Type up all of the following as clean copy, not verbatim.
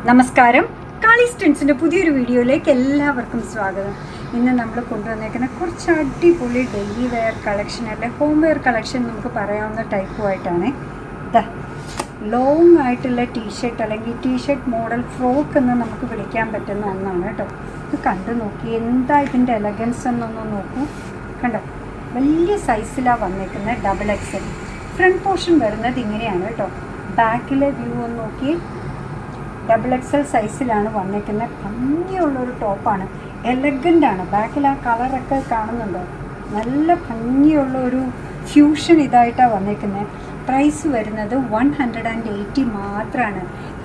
നമസ്കാരം. കാളീസ് ട്രെൻഡ്സിൻ്റെ പുതിയൊരു വീഡിയോയിലേക്ക് എല്ലാവർക്കും സ്വാഗതം. ഇന്ന് നമ്മൾ കൊണ്ടുവന്നേക്കുന്ന കുറച്ച് അടിപൊളി ഡെയിലി വെയർ കളക്ഷൻ അല്ലെ ഹോം വെയർ കളക്ഷൻ നമുക്ക് പറയാവുന്ന ടൈപ്പുമായിട്ടാണ്. ഇതാ ലോങ് ആയിട്ടുള്ള ടീഷർട്ട് അല്ലെങ്കിൽ ടീഷർട്ട് മോഡൽ ഫ്രോക്ക് എന്ന് നമുക്ക് വിളിക്കാൻ പറ്റുന്ന ഒന്നാണ് കേട്ടോ. ഇത് കണ്ടു നോക്കി, എന്താ ഇതിൻ്റെ എലഗൻസ് എന്നൊന്ന് നോക്കൂ. കണ്ടോ, വലിയ സൈസിലാണ് വന്നേക്കുന്നത്. ഡബിൾ എക്സൽ ഫ്രണ്ട് പോർഷൻ വരുന്നത് ഇങ്ങനെയാണ് കേട്ടോ. ബാക്കിലെ വ്യൂ ഒന്ന് നോക്കി, ഡബിൾ എക്സൽ സൈസിലാണ് വന്നേക്കുന്നത്. ഭംഗിയുള്ളൊരു ടോപ്പാണ്, എലഗൻ്റാണ്. ബാക്കിൽ ആ കളറൊക്കെ കാണുന്നുണ്ടോ, നല്ല ഭംഗിയുള്ള ഒരു ഫ്യൂഷൻ ഇതായിട്ടാണ് വന്നേക്കുന്നത്. പ്രൈസ് വരുന്നത് 180 മാത്രമാണ്.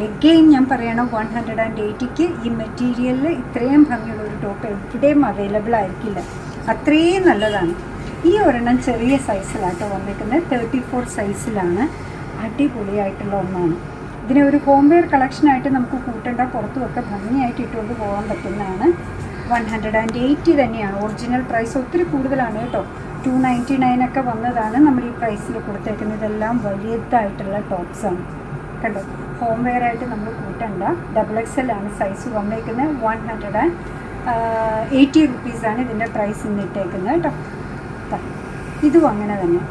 എഗെയിൻ ഞാൻ പറയണം, 180ക്ക് ഈ മെറ്റീരിയലിൽ ഇത്രയും ഭംഗിയുള്ളൊരു ടോപ്പ് എവിടെയും അവൈലബിൾ ആയിരിക്കില്ല. അത്രയും നല്ലതാണ്. ഈ ഒരെണ്ണം ചെറിയ സൈസിലാട്ടോ വന്നേക്കുന്നത്, 34 സൈസിലാണ്. അടിപൊളിയായിട്ടുള്ള ഒന്നാണ്. ഇതിനെ ഒരു ഹോം വെയർ കളക്ഷനായിട്ട് നമുക്ക് കൂട്ടേണ്ട, പുറത്തുമൊക്കെ ഭംഗിയായിട്ട് ഇട്ടുകൊണ്ട് പോകാൻ പറ്റുന്നതാണ്. 180 തന്നെയാണ്. ഒറിജിനൽ പ്രൈസ് ഒത്തിരി കൂടുതലാണ് കേട്ടോ. 299 ഒക്കെ വന്നതാണ് നമ്മൾ ഈ പ്രൈസിൽ കൊടുത്തേക്കുന്നത്. ഇതെല്ലാം വലിയതായിട്ടുള്ള ടോപ്സാണ് കണ്ടോ. ഹോം വെയർ ആയിട്ട് നമ്മൾ കൂട്ടേണ്ട. ഡബിൾ എക്സൽ ആണ് സൈസ് വന്നേക്കുന്നത്. 180 റുപ്പീസാണ് ഇതിൻ്റെ പ്രൈസ് ഇന്നിട്ടേക്കുന്നത് കേട്ടോ. ഇതും അങ്ങനെ തന്നെ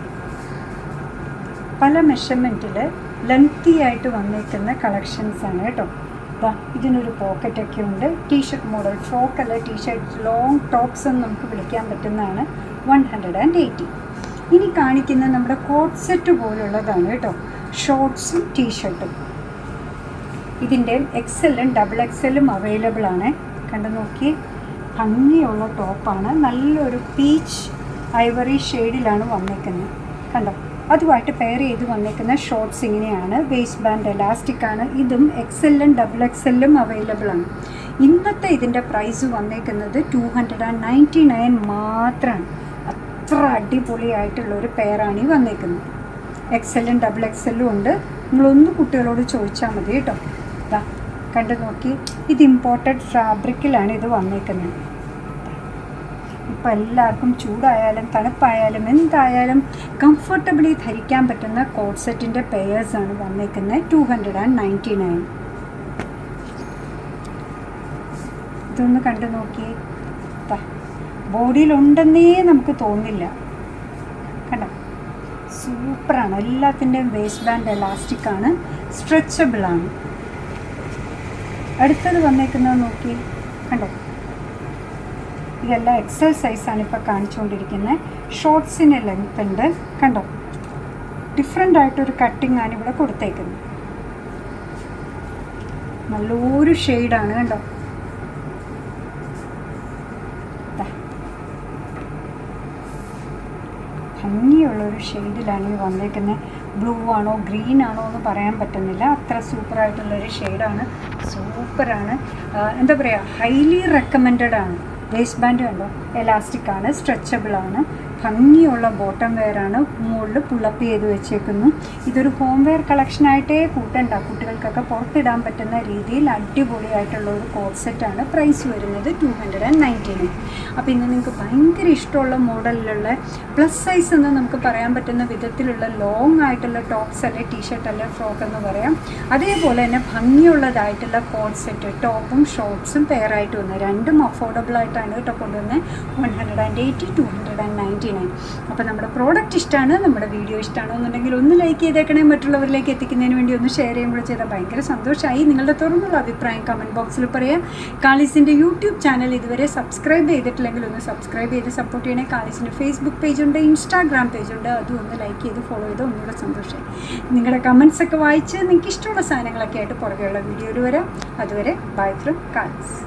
പല മെഷർമെൻറ്റിൽ ലെങ്തി ആയിട്ട് വന്നേക്കുന്ന കളക്ഷൻസാണ് കേട്ടോ. ഇതിനൊരു പോക്കറ്റൊക്കെ ഉണ്ട്. ടീഷർട്ട് മോഡൽ ഫ്രോക്ക് അല്ല, ടീഷർട്ട് ലോങ് ടോപ്സ് എന്ന് നമുക്ക് വിളിക്കാൻ പറ്റുന്നതാണ്. 180. ഇനി കാണിക്കുന്ന നമ്മുടെ കോട്ട് സെറ്റ് പോലുള്ളതാണ് കേട്ടോ. ഷോർട്ട്സും ടീഷർട്ടും. ഇതിൻ്റെ എക്സലും ഡബിൾ എക്സലും അവൈലബിൾ ആണ്. കണ്ടു നോക്കി, ഭംഗിയുള്ള ടോപ്പാണ്. നല്ലൊരു പീച്ച് ഐവറി ഷെയ്ഡിലാണ് വന്നേക്കുന്നത് കണ്ടോ. അതുമായിട്ട് പെയർ ചെയ്ത് വന്നേക്കുന്ന ഷോർട്ട്സ് ഇങ്ങനെയാണ്. വേസ്റ്റ് ബാൻഡ് എലാസ്റ്റിക് ആണ്. ഇതും എക്സെല്ലും ഡബിൾ എക്സെല്ലും അവൈലബിൾ ആണ്. ഇന്നത്തെ ഇതിൻ്റെ പ്രൈസ് വന്നേക്കുന്നത് 299 മാത്രമാണ്. അത്ര അടിപൊളിയായിട്ടുള്ളൊരു പെയറാണ് ഈ വന്നേക്കുന്നത്. എക്സെല്ലും ഡബിൾ എക്സെല്ലും ഉണ്ട്. നിങ്ങളൊന്ന് കുട്ടികളോട് ചോദിച്ചാൽ മതി കേട്ടോ. ഇതാ കണ്ടു നോക്കി, ഇത് ഇമ്പോർട്ടഡ് ഫാബ്രിക്കിലാണ് ഇത് വന്നേക്കുന്നത്. ഇപ്പോൾ എല്ലാവർക്കും ചൂടായാലും തണുപ്പായാലും എന്തായാലും കംഫർട്ടബിളി ധരിക്കാൻ പറ്റുന്ന കോട്ട് സെറ്റിൻ്റെ പെയേഴ്സാണ് വന്നേക്കുന്നത്. 299. ഇതൊന്ന് കണ്ടു നോക്കി, ബോഡിയിലുണ്ടെന്നേ നമുക്ക് തോന്നില്ല കണ്ടോ. സൂപ്പറാണ്. എല്ലാത്തിൻ്റെയും വേസ്റ്റ് ബാൻഡ് എലാസ്റ്റിക് ആണ്, സ്ട്രെച്ചബിളാണ്. അടുത്തത് വന്നേക്കുന്നത് നോക്കി കണ്ടോ. ഇതെല്ലാം എക്സൽ സൈസാണ് ഇപ്പോൾ കാണിച്ചുകൊണ്ടിരിക്കുന്നത്. ഷോർട്ട്സിന് ലെങ്ത് ഉണ്ട് കണ്ടോ. ഡിഫറെൻ്റ് ആയിട്ടൊരു കട്ടിങ് ആണ് ഇവിടെ കൊടുത്തേക്കുന്നത്. നല്ലൊരു ഷെയ്ഡാണ് കണ്ടോ. ഭംഗിയുള്ളൊരു ഷെയ്ഡിലാണ് ഈ വന്നേക്കുന്നത്. ബ്ലൂ ആണോ ഗ്രീൻ ആണോ എന്ന് പറയാൻ പറ്റുന്നില്ല. അത്ര സൂപ്പറായിട്ടുള്ളൊരു ഷെയ്ഡാണ്. സൂപ്പറാണ്. എന്താ പറയുക, ഹൈലി റെക്കമെൻഡഡ് ആണ്. വേസ്റ്റ് ബാൻഡ് കണ്ടോ, എലാസ്റ്റിക് ആണ്, സ്ട്രെച്ചബിൾ ആണ്. ഭംഗിയുള്ള ബോട്ടം വെയറാണ്. മുകളിൽ പുള്ളപ്പ് ചെയ്ത് വെച്ചേക്കുന്നു. ഇതൊരു ഹോം വെയർ കളക്ഷനായിട്ടേ കൂട്ടണ്ട, കുട്ടികൾക്കൊക്കെ പുറത്തിടാൻ പറ്റുന്ന രീതിയിൽ അടിപൊളിയായിട്ടുള്ള ഒരു കോട്ട് സെറ്റാണ്. പ്രൈസ് വരുന്നത് 299. അപ്പോൾ ഇന്ന് നിങ്ങൾക്ക് ഭയങ്കര ഇഷ്ടമുള്ള മോഡലിലുള്ള പ്ലസ് സൈസ് എന്ന് നമുക്ക് പറയാൻ പറ്റുന്ന വിധത്തിലുള്ള ലോങ് ആയിട്ടുള്ള ടോപ്സ് അല്ലെ ടീഷർട്ട് അല്ലെ ഫ്രോക്ക് എന്ന് പറയാം. അതേപോലെ തന്നെ ഭംഗിയുള്ളതായിട്ടുള്ള കോട്ട് സെറ്റ്, ടോപ്പും ഷോർട്ട്സും പെയറായിട്ട് വന്നത്. രണ്ടും അഫോർഡബിൾ ആയിട്ടാണ് കേട്ടോ കൊണ്ടുവന്നത്. 180, 299. അപ്പോൾ നമ്മുടെ പ്രോഡക്റ്റ് ഇഷ്ടമാണ്, നമ്മുടെ വീഡിയോ ഇഷ്ടമാണോ എന്നുണ്ടെങ്കിൽ ഒന്ന് ലൈക്ക് ചെയ്തേക്കണേ. മറ്റുള്ളവരിലേക്ക് എത്തിക്കുന്നതിന് വേണ്ടി ഒന്ന് ഷെയർ ചെയ്യുമ്പോൾ ചെയ്താൽ ഭയങ്കര സന്തോഷമായി. നിങ്ങളുടെ തുറന്നുള്ള അഭിപ്രായം കമൻറ്റ് ബോക്സിൽ പറയാം. കാളീസിൻ്റെ യൂട്യൂബ് ചാനൽ ഇതുവരെ സബ്സ്ക്രൈബ് ചെയ്തിട്ടില്ലെങ്കിൽ ഒന്ന് സബ്സ്ക്രൈബ് ചെയ്ത് സപ്പോർട്ട് ചെയ്യണേ. കാളീസിൻ്റെ ഫേസ്ബുക്ക് പേജുണ്ട്, ഇൻസ്റ്റാഗ്രാം പേജുണ്ട്. അതും ഒന്ന് ലൈക്ക് ചെയ്ത് ഫോളോ ചെയ്ത് ഒന്നുകൂടെ സന്തോഷമായി. നിങ്ങളുടെ കമൻറ്റ്സൊക്കെ വായിച്ച് നിങ്ങൾക്ക് ഇഷ്ടമുള്ള സാധനങ്ങളൊക്കെ ആയിട്ട് പുറകെയുള്ള വീഡിയോയിൽ വരാം. അതുവരെ ബൈ ഫ്രം കാളീസ്.